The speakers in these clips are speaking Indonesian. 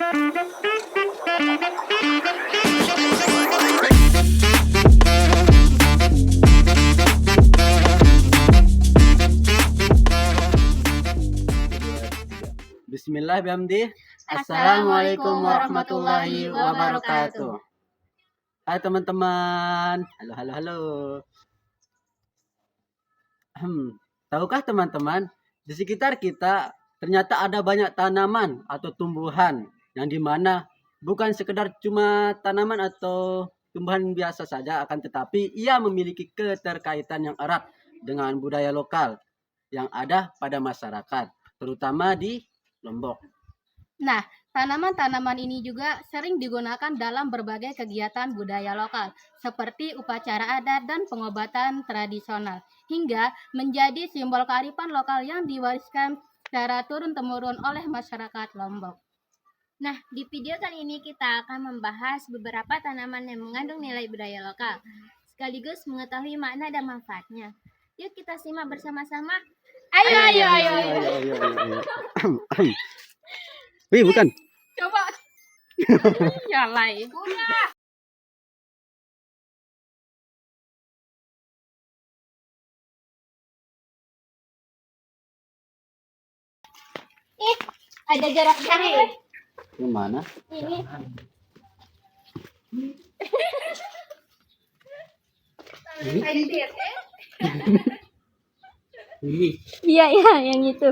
Bismillah bihamdi. Assalamualaikum warahmatullahi wabarakatuh. Hai teman-teman. Halo. Tahukah teman-teman, di sekitar kita ternyata ada banyak tanaman atau tumbuhan yang dimana bukan sekedar cuma tanaman atau tumbuhan biasa saja, akan tetapi ia memiliki keterkaitan yang erat dengan budaya lokal yang ada pada masyarakat, terutama di Lombok. Nah, tanaman-tanaman ini juga sering digunakan dalam berbagai kegiatan budaya lokal, seperti upacara adat dan pengobatan tradisional, hingga menjadi simbol kearifan lokal yang diwariskan secara turun-temurun oleh masyarakat Lombok. Nah, di video kali ini kita akan membahas beberapa tanaman yang mengandung nilai budaya lokal, sekaligus mengetahui makna dan manfaatnya. Yuk kita simak bersama-sama. Ayo. Wih, bukan. Coba. Ya lai. Ada jarak jauh. Yang mana? Ini. Ini. Iya, yang itu.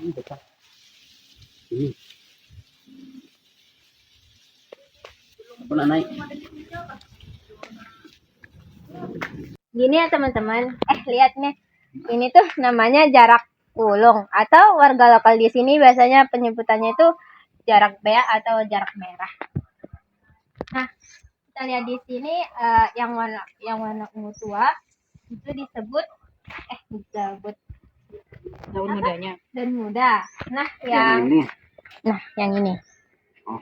Ini dekat. Ini. Aku nak naik. Gini ya teman-teman. Lihat nih. Ini tuh namanya jarak ulung atau warga lokal di sini biasanya penyebutannya itu jarak bea atau jarak merah. Nah, kita lihat di sini yang warna ungu tua itu disebut Daun mudanya. daun muda. Nah, yang ini. Oh.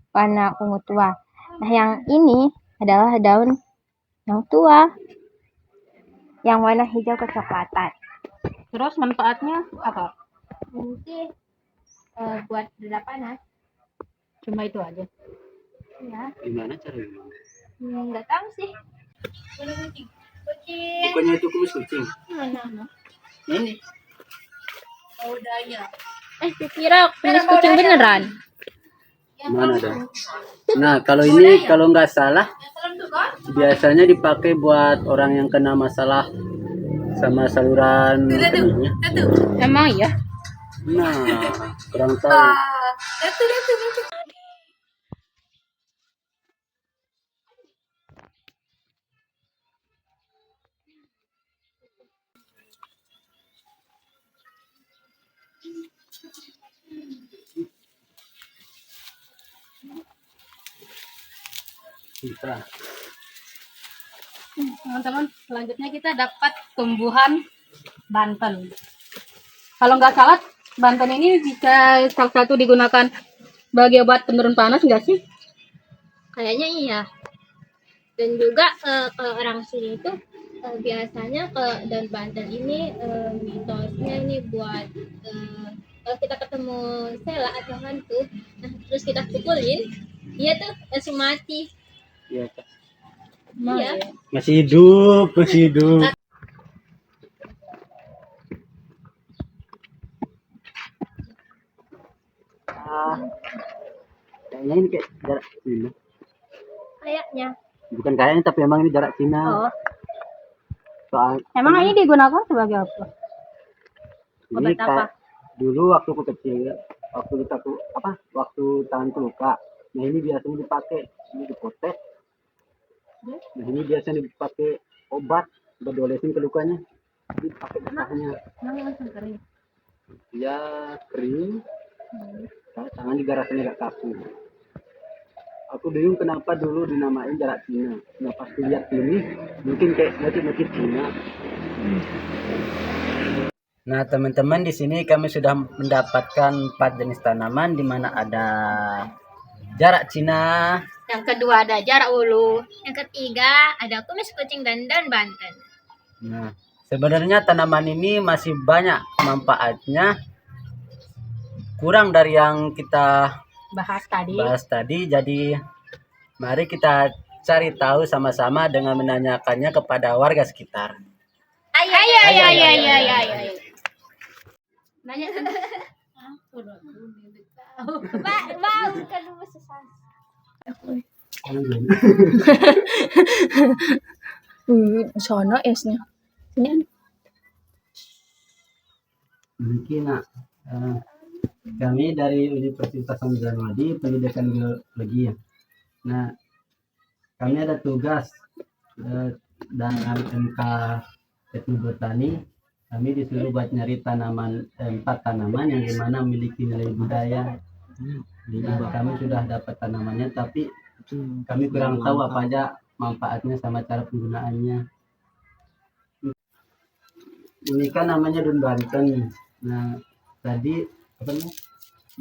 Warna ungu tua. Nah, yang ini adalah daun yang tua. Yang warna hijau kecoklatan. Terus manfaatnya apa? Mungkin buat reda panas. Cuma itu aja. Ya, Gimana caranya? nggak tahu sih. Bukannya itu kumis kucing. Mana? Ini. Dikira kumis kucing beneran. Mana ada? Nah, kalau ini kalau nggak salah biasanya dipakai buat orang yang kena masalah sama saluran keningnya. Emang iya? Nah, kurang tahu. Kita. Teman-teman, selanjutnya kita dapat tumbuhan Banten. Kalau nggak salah, Banten ini bisa salah satu digunakan bagi obat penurun panas nggak sih? Kayaknya iya. Dan juga kalau orang sini itu biasanya ke daun Banten ini mitosnya ini buat kalau kita ketemu sela atau hantu, nah terus kita pukulin, dia tuh langsung mati. Iya, Kak. Iya. Masih hidup. Kayaknya ini kayak jarak Cina. Kayaknya. Bukan kayaknya, tapi emang ini jarak Cina. Oh. Soal Emang ini digunakan sebagai apa? ini Obat apa? dulu waktu aku kecil, waktu tanganku luka. Nah, ini biasanya dipakai, ini dipotek. Nah, ini biasanya dipakai obat buat dolesin ke lukanya. Dipakai getahnya. Emang langsung kering. Ya kering. Tangan juga rasanya agak kaku. Aku bingung kenapa dulu dinamain jarak Cina. Nah, pas lihat ini mungkin kayak motif-motif Cina. Nah, teman-teman, di sini kami sudah mendapatkan 4 jenis tanaman, di mana ada jarak Cina. Yang kedua ada jarak ulu. Yang ketiga ada kumis kucing dan daun Banten. Nah, Sebenarnya tanaman ini masih banyak manfaatnya, kurang dari yang kita bahas tadi. Jadi mari kita cari tahu sama-sama dengan menanyakannya kepada warga sekitar. Ayo. Nanya kan? Bau kan susah. Sono esnya. Mungkin kami dari Universitas Samudramadi Pendidikan Geologi. Nah, kami ada tugas dengan MK Etnobotani. Kami disuruh buat nyari 4 tanaman yang dimana memiliki nilai budaya. Di ibu kami sudah dapat tanamannya, tapi kami kurang tahu apa aja manfaatnya sama cara penggunaannya. Ini kan namanya daun Banten. Nah, tadi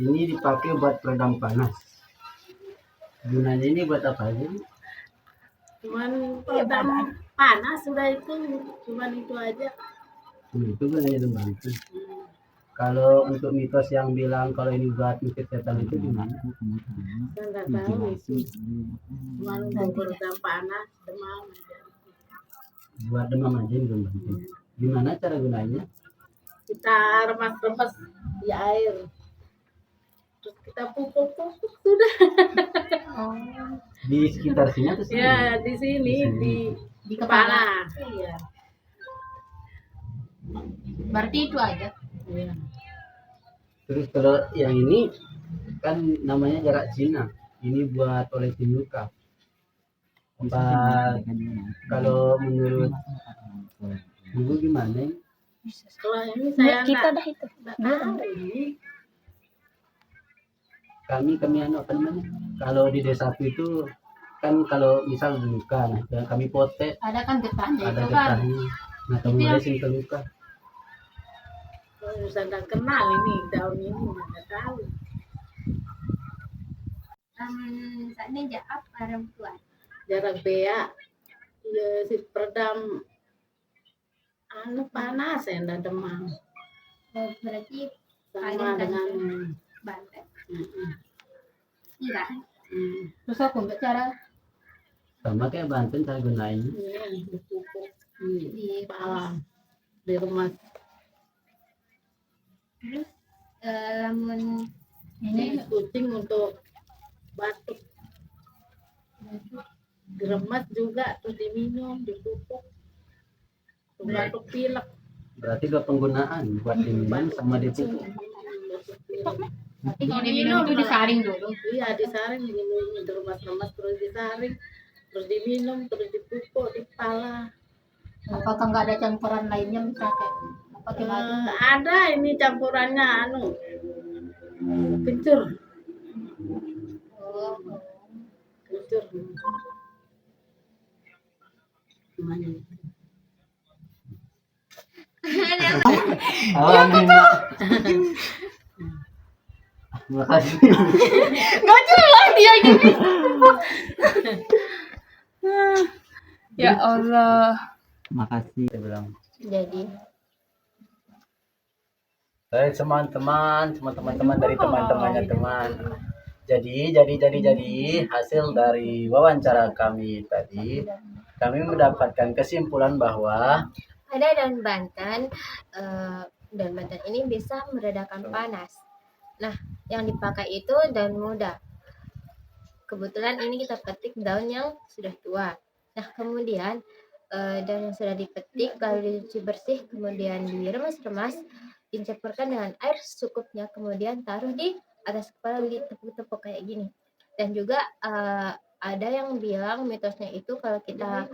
ini dipakai buat peredam panas. Gunanya ini buat apa aja? Cuman peredam panas sudah itu, cuman itu aja. Itu gunanya daun Banten. Kalau untuk mitos yang bilang kalau ini buat ngusir setan itu gimana? Saya nggak tahu itu. Cuman untuk peredam panas, demam aja. Buat demam aja daun Banten. Gimana cara gunanya? Kita remas-remas di air, terus kita pupuk sudah. Di sekitar sini atau sini? Ya di sini di kepala. Iya. Berarti itu aja. Iya. Terus kalau yang ini kan namanya jarak Cina. Ini buat olesin luka. Kalau menurut Ibu gimana? Kalau ini saya Kita nggak dah itu. tahu ini. Kami apa namanya? Kalau di desaku itu kan kalau misal luka, nah kami potek Ada kan getahnya ada itu kan. getahnya. Nah kamu olesin ke luka. Kalau saya nggak kenal ini daun ini nggak tahu. Saatnya jaap perempuan. Jarak bea, ya si peredam panas ya ndak demam. Berarti Sama dengan Banten. mm, Iya. Terus aku nggak cara Sama kayak Banten cara gunainnya. iya, dipupuk di kepala, di rumah. Terus lamun Ini kucing untuk batuk, diremas juga terus diminum, dipupuk untuk batuk pilek. Berarti dua penggunaan buat diminum sama dipupuk. Batuk pilek. Berarti kalau diminum itu disaring dulu. Iya disaring, diminum, diremas-remas terus disaring, terus diminum, terus dipupuk di kepala. Apakah nggak ada campuran lainnya misalnya kayak pakai madu? Ada ini campurannya kencur. Kencur. Gimana? Alhamdulillah. Makasih. Gak jelas dia gini. Ya Allah. Makasih saya bilang. jadi Dari teman-teman dari teman-temannya teman. Jadi hasil dari wawancara kami tadi, kami mendapatkan kesimpulan bahwa ada daun Banten. Daun Banten ini bisa meredakan panas. Nah, yang dipakai itu daun muda. Kebetulan ini kita petik daun yang sudah tua. Nah, kemudian daun yang sudah dipetik lalu dicuci bersih, kemudian diremas-remas, dicampurkan dengan air secukupnya, kemudian taruh di atas kepala, ditepuk-tepuk kayak gini. Dan juga ada yang bilang mitosnya itu kalau kita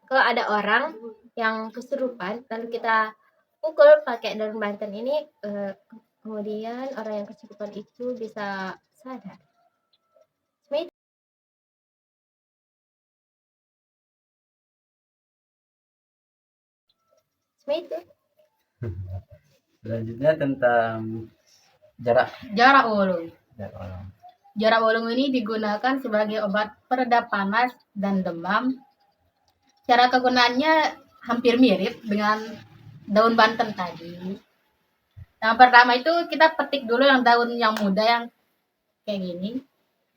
kalau ada orang yang kesurupan lalu kita pukul pakai daun Banten ini, kemudian orang yang kesurupan itu bisa sadar. Cuma itu. selanjutnya tentang jarak Jarak ulung. orang. Jarak ulung ini digunakan sebagai obat peredam panas dan demam. Cara kegunaannya hampir mirip dengan daun Banten tadi. Yang pertama itu kita petik dulu yang daun yang muda yang kayak gini,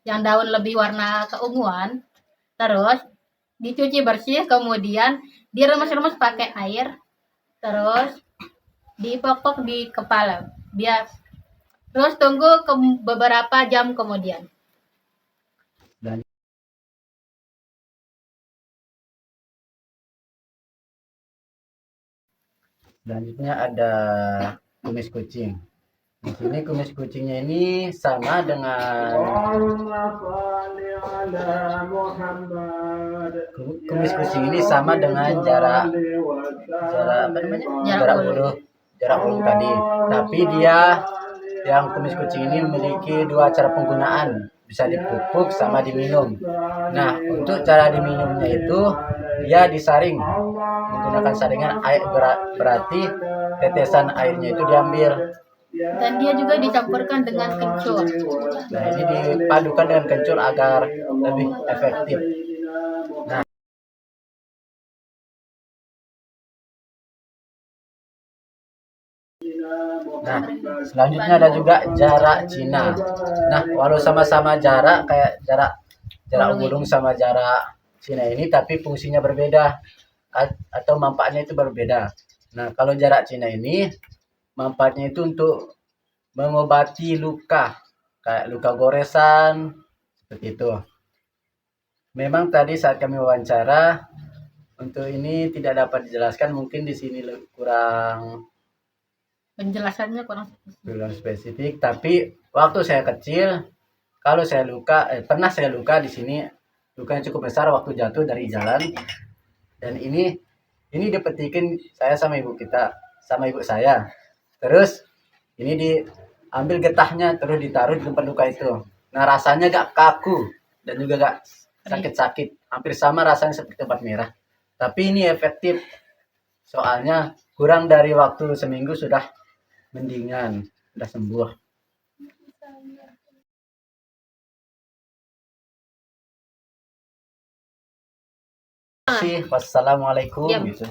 yang daun lebih warna keunguan. Terus dicuci bersih, kemudian diremes-remes pakai air, terus dipok-pok di kepala. Terus tunggu beberapa jam kemudian. Selanjutnya ada kumis kucing. Di sini kumis kucingnya ini sama dengan kumis kucing ini sama dengan jarak jarak ulu tadi. Tapi dia yang kumis kucing ini memiliki dua cara penggunaan, bisa dipupuk sama diminum. Nah, untuk cara diminumnya itu dia disaring menggunakan saringan air, berarti tetesan airnya itu diambil. Dan dia juga dicampurkan dengan kencur. Nah, ini dipadukan dengan kencur agar lebih efektif. Nah, selanjutnya ada juga jarak Cina. Nah, walau sama-sama jarak kayak jarak burung sama jarak Cina ini, tapi fungsinya berbeda atau manfaatnya itu berbeda. Nah, kalau jarak Cina ini manfaatnya itu untuk mengobati luka, kayak luka goresan, seperti itu. Memang tadi saat kami wawancara, untuk ini tidak dapat dijelaskan, mungkin di sini kurang Penjelasannya kurang spesifik. Tapi waktu saya kecil, kalau saya pernah saya luka di sini, luka yang cukup besar waktu jatuh dari jalan. Dan ini dipetikin saya sama ibu saya. Terus ini diambil getahnya, terus ditaruh di tempat luka itu. Nah, rasanya gak kaku dan juga gak sakit-sakit, hampir sama rasanya seperti tempat merah. Tapi ini efektif, soalnya kurang dari waktu seminggu sudah mendingan, sudah sembuh. Wassalamualaikum. Gitu.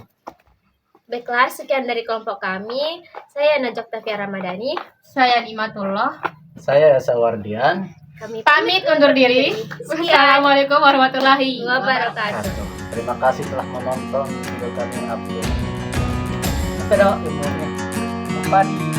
Baiklah, sekian dari kelompok kami. Saya Najak Tafia Ramadhani. Saya Nimatullah. Saya Sawardian. Kami Pamit undur diri. Assalamualaikum warahmatullahi wabarakatuh. Terima kasih telah menonton video kami upload. Ada ilmunya. Lupa di